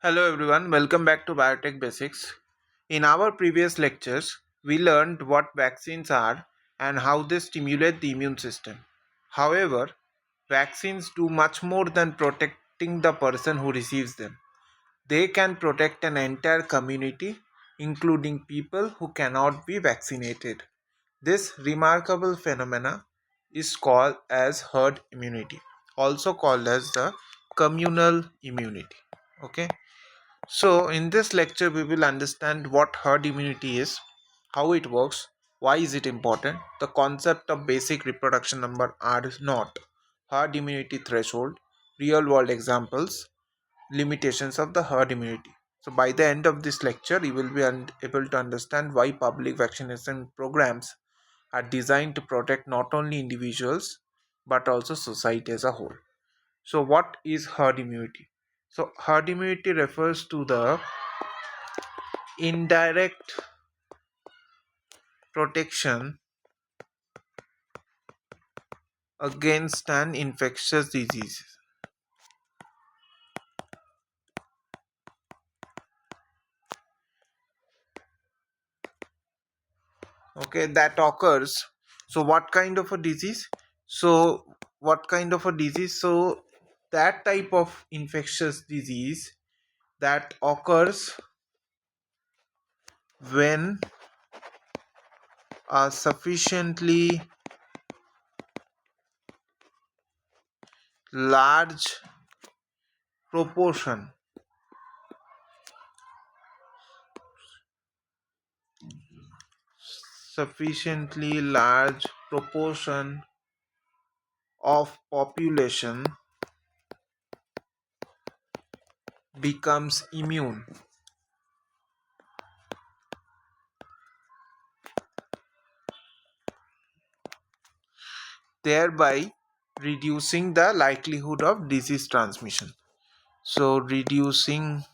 Hello everyone, welcome back to Biotech Basics. In our previous lectures, we learned what vaccines are and how they stimulate the immune system. However, vaccines do much more than protecting the person who receives them. They can protect an entire community, including people who cannot be vaccinated. This remarkable phenomena is called as herd immunity, also called as the communal immunity. Okay. So, in this lecture, we will understand what herd immunity is, how it works, why is it important, the concept of basic reproduction number R naught, herd immunity threshold, real world examples, limitations of the herd immunity. So, by the end of this lecture, you will be able to understand why public vaccination programs are designed to protect not only individuals but also society as a whole. So, what is herd immunity? So, herd immunity refers to the indirect protection against an infectious disease, okay, that occurs. So what kind of a disease? So that type of infectious disease that occurs when a sufficiently large proportion sufficiently large proportion of population becomes immune, thereby reducing the likelihood of disease transmission. So, reducing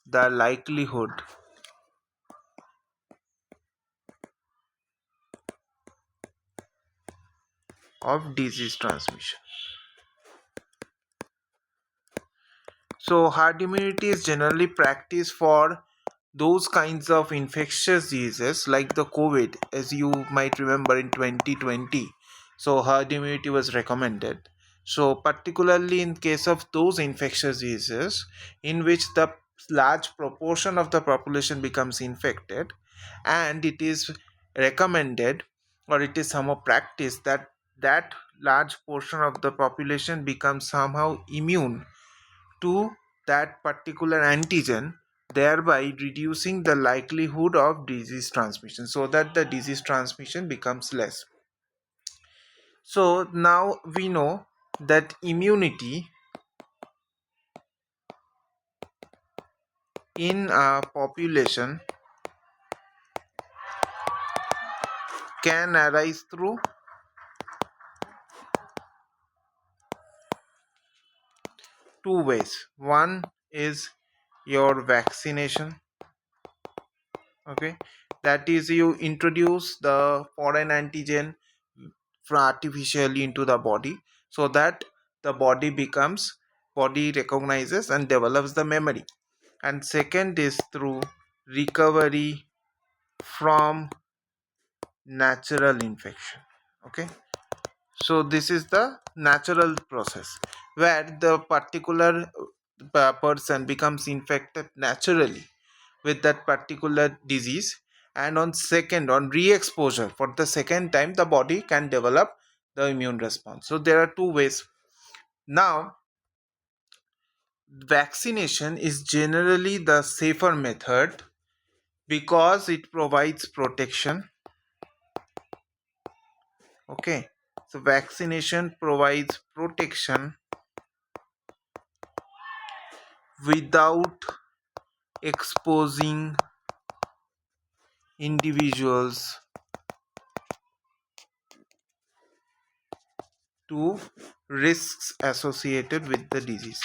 the likelihood of disease transmission. So, herd immunity is generally practiced for those kinds of infectious diseases like the COVID, as you might remember in 2020. So, herd immunity was recommended. So, particularly in case of those infectious diseases in which the large proportion of the population becomes infected, and it is recommended or it is somehow practiced that that large portion of the population becomes somehow immune to that particular antigen, thereby reducing the likelihood of disease transmission so that the disease transmission becomes less. So now we know that immunity in a population can arise through two ways. One is your vaccination, okay, that is you introduce the foreign antigen artificially into the body so that the body recognizes and develops the memory. And second is through recovery from natural infection, okay. So this is the natural process where the particular person becomes infected naturally with that particular disease, and on re-exposure for the second time the body can develop the immune response. So there are two ways. Now, vaccination is generally the safer method because it provides protection, okay. So vaccination provides protection without exposing individuals to risks associated with the disease.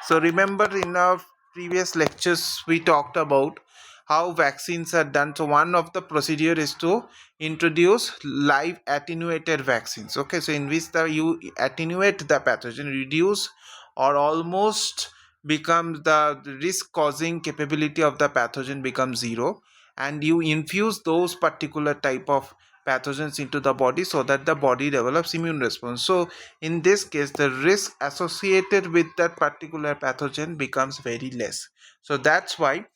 So remember, in our previous lectures we talked about how vaccines are done. So one of the procedure is to introduce live attenuated vaccines. Okay, so in which you attenuate the pathogen, reduce or almost becomes the risk causing capability of the pathogen becomes zero, and you infuse those particular type of pathogens into the body so that the body develops immune response. So in this case the risk associated with that particular pathogen becomes very less. So that's why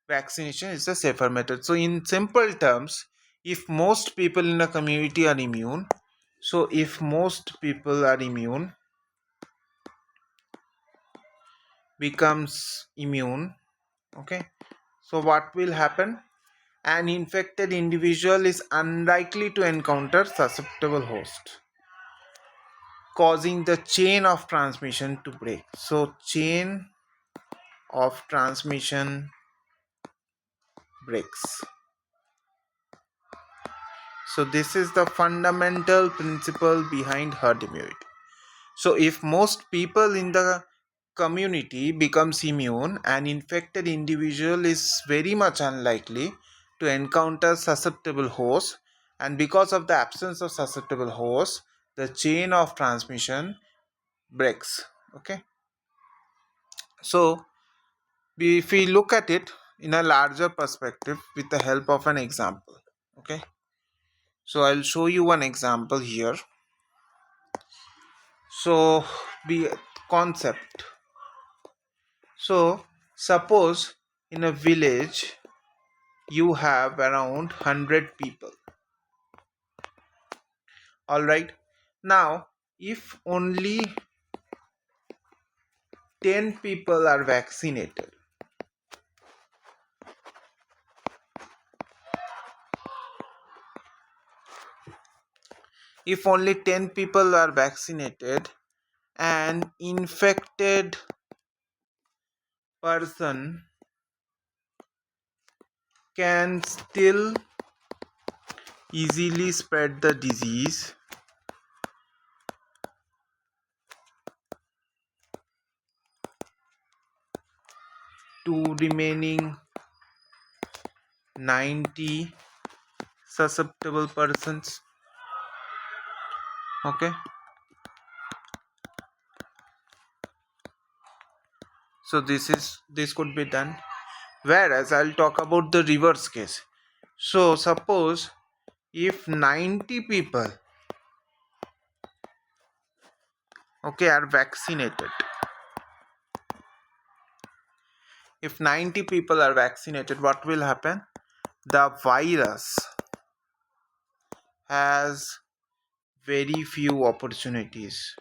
vaccination is a safer method. So in simple terms, if most people in a community are immune, so if most people are immune becomes immune, okay, so what will happen? An infected individual is unlikely to encounter susceptible host, causing the chain of transmission to break. So chain of transmission breaks. So this is the fundamental principle behind herd immunity. So if most people in the community becomes immune, an infected individual is very much unlikely to encounter susceptible hosts, and because of the absence of susceptible hosts, the chain of transmission breaks. Okay, so if we look at it in a larger perspective with the help of an example, okay, so I'll show you one example here. So the concept, so suppose in a village you have around 100 people. All right, now if only 10 people are vaccinated, if only 10 people are vaccinated, an infected person can still easily spread the disease to remaining 90 susceptible persons. Okay, so this could be done. Whereas I'll talk about the reverse case. So suppose if 90 people, okay, are vaccinated, if 90 people are vaccinated, what will happen? The virus has very few opportunities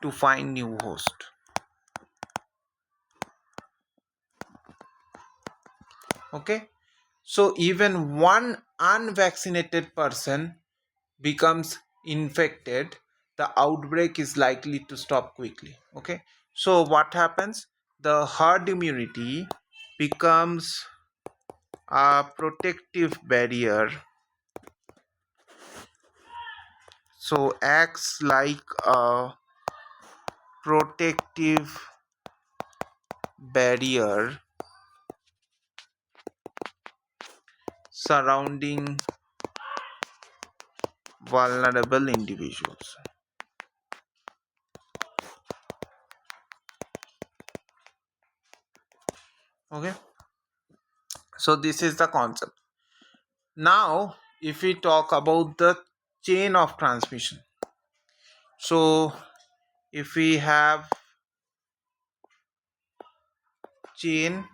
to find new host. Okay, so even one unvaccinated person becomes infected, the outbreak is likely to stop quickly. Okay, so what happens? The herd immunity becomes a protective barrier, so acts like a protective barrier surrounding vulnerable individuals. Okay, so this is the concept. Now if we talk about the chain of transmission, so if we have chain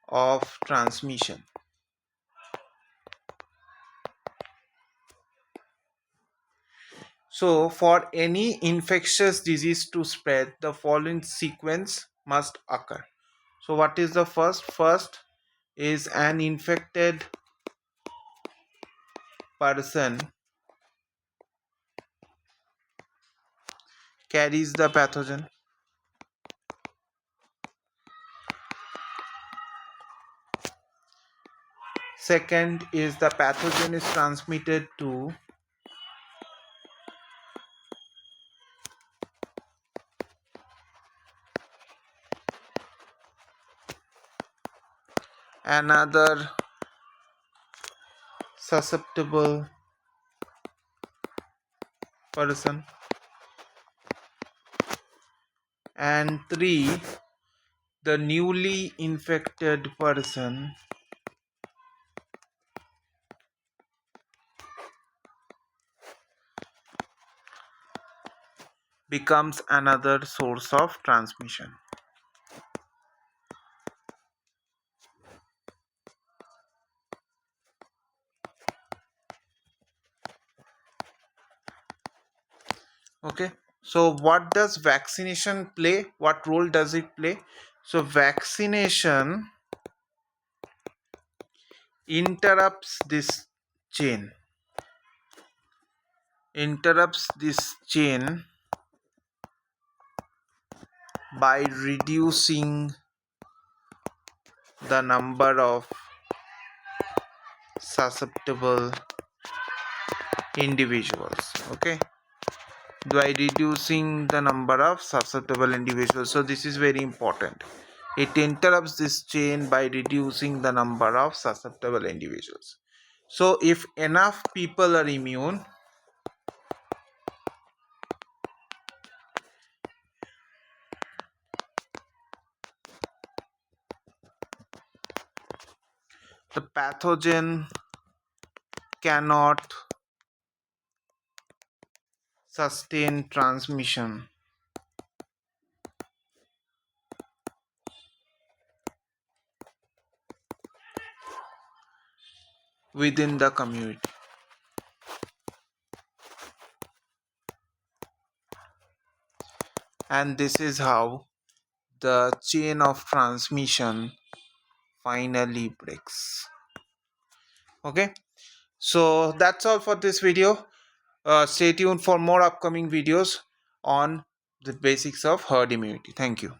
of transmission, so for any infectious disease to spread, the following sequence must occur. So what is the first is an infected person carries the pathogen. Second is the pathogen is transmitted to another susceptible person, and 3, the newly infected person becomes another source of transmission. Okay, so what does vaccination play? What role does it play? So vaccination interrupts this chain, by reducing the number of susceptible individuals. Okay, by reducing the number of susceptible individuals. So this is very important. It interrupts this chain by reducing the number of susceptible individuals. So if enough people are immune, the pathogen cannot sustain transmission within the community. And this is how the chain of transmission finally breaks. Okay, so that's all for this video. Stay tuned for more upcoming videos on the basics of herd immunity. Thank you.